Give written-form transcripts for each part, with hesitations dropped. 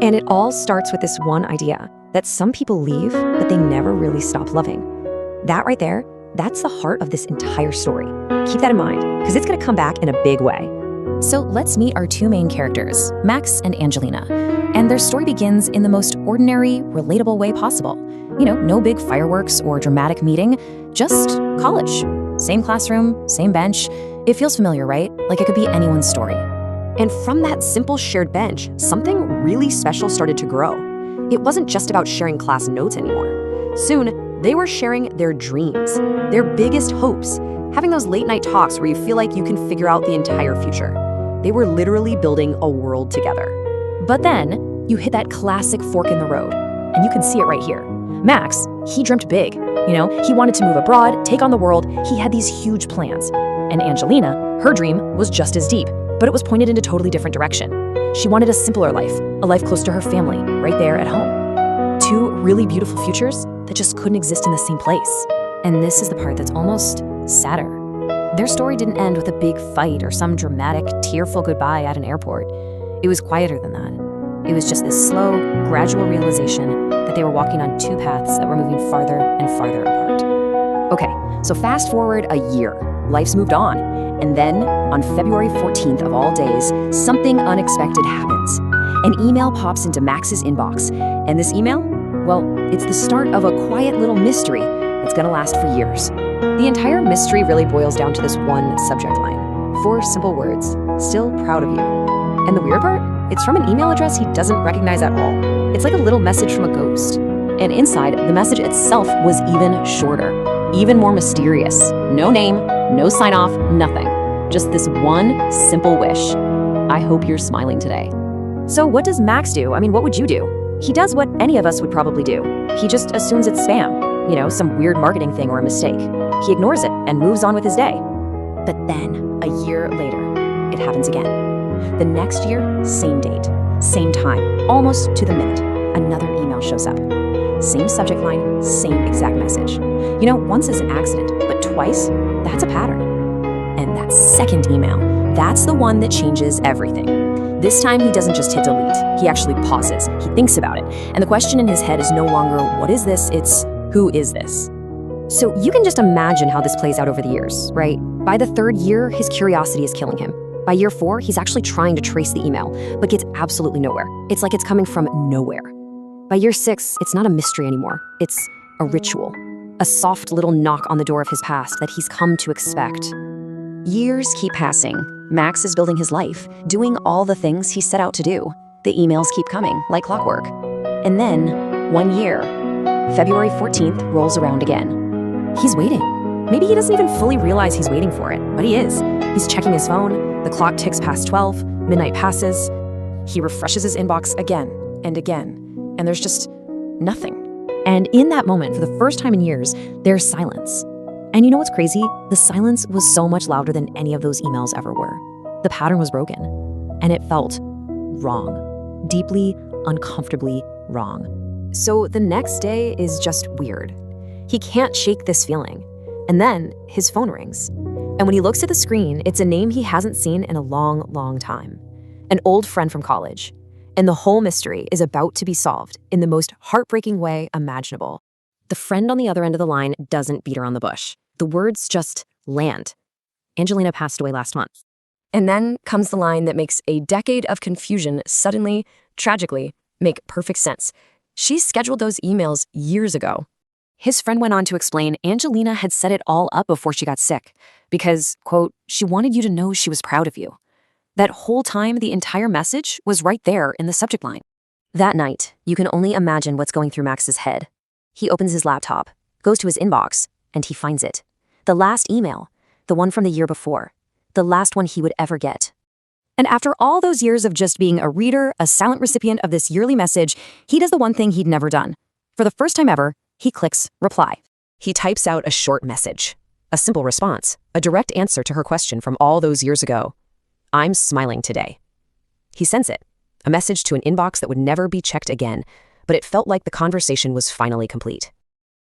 And it all starts with this one idea that some people leave, but they never really stop loving. That right there, that's the heart of this entire story. Keep that in mind, because it's going to come back in a big way. So let's meet our two main characters, Max and Angelina. And their story begins in the most ordinary, relatable way possible. No big fireworks or dramatic meeting, just college. Same classroom, same bench. It feels familiar, right? Like it could be anyone's story. And from that simple shared bench, something really special started to grow. It wasn't just about sharing class notes anymore. Soon, they were sharing their dreams, their biggest hopes, having those late night talks where you feel like you can figure out the entire future. They were literally building a world together. But then, you hit that classic fork in the road, and you can see it right here. Max, he dreamt big. He wanted to move abroad, take on the world. He had these huge plans. And Angelina, her dream was just as deep, but it was pointed in a totally different direction. She wanted a simpler life, a life close to her family, right there at home. Two really beautiful futures that just couldn't exist in the same place. And this is the part that's almost sadder. Their story didn't end with a big fight or some dramatic, tearful goodbye at an airport. It was quieter than that. It was just this slow, gradual realization that they were walking on two paths that were moving farther and farther apart. Okay, so fast forward a year. Life's moved on. And then, on February 14th of all days, something unexpected happens. An email pops into Max's inbox. And this email? Well, it's the start of a quiet little mystery that's gonna last for years. The entire mystery really boils down to this one subject line. 4 simple words. Still proud of you. And the weird part? It's from an email address he doesn't recognize at all. It's like a little message from a ghost. And inside, the message itself was even shorter, even more mysterious. No name, no sign-off, nothing. Just this one simple wish. I hope you're smiling today. So what does Max do? What would you do? He does what any of us would probably do. He just assumes it's spam, some weird marketing thing or a mistake. He ignores it and moves on with his day. But then, a year later, it happens again. The next year, same date, same time, almost to the minute, another email shows up. Same subject line, same exact message. Once is an accident, but twice, that's a pattern. And that second email, that's the one that changes everything. This time, he doesn't just hit delete. He actually pauses. He thinks about it. And the question in his head is no longer, what is this? It's, who is this? So you can just imagine how this plays out over the years, right? By the 3rd year, his curiosity is killing him. By year 4, he's actually trying to trace the email, but gets absolutely nowhere. It's like it's coming from nowhere. By year 6, it's not a mystery anymore. It's a ritual. A soft little knock on the door of his past that he's come to expect. Years keep passing. Max is building his life, doing all the things he set out to do. The emails keep coming, like clockwork. And then, one year, February 14th rolls around again. He's waiting. Maybe he doesn't even fully realize he's waiting for it, but he is. He's checking his phone, the clock ticks past 12, midnight passes. He refreshes his inbox again and again, and there's just nothing. And in that moment, for the first time in years, there's silence. And you know what's crazy? The silence was so much louder than any of those emails ever were. The pattern was broken, and it felt wrong, deeply, uncomfortably wrong. So the next day is just weird. He can't shake this feeling. And then his phone rings. And when he looks at the screen, it's a name he hasn't seen in a long, long time. An old friend from college. And the whole mystery is about to be solved in the most heartbreaking way imaginable. The friend on the other end of the line doesn't beat around the bush. The words just land. Angelina passed away last month. And then comes the line that makes a decade of confusion suddenly, tragically, make perfect sense. She scheduled those emails years ago. His friend went on to explain Angelina had set it all up before she got sick because, quote, she wanted you to know she was proud of you. That whole time, the entire message was right there in the subject line. That night, you can only imagine what's going through Max's head. He opens his laptop, goes to his inbox, and he finds it. The last email, the one from the year before, the last one he would ever get. And after all those years of just being a reader, a silent recipient of this yearly message, he does the one thing he'd never done. For the first time ever, he clicks reply. He types out a short message, a simple response, a direct answer to her question from all those years ago. I'm smiling today. He sends it, a message to an inbox that would never be checked again, but it felt like the conversation was finally complete.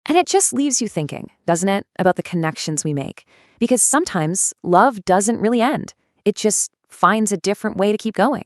And it just leaves you thinking, doesn't it, about the connections we make? Because sometimes love doesn't really end. It just finds a different way to keep going.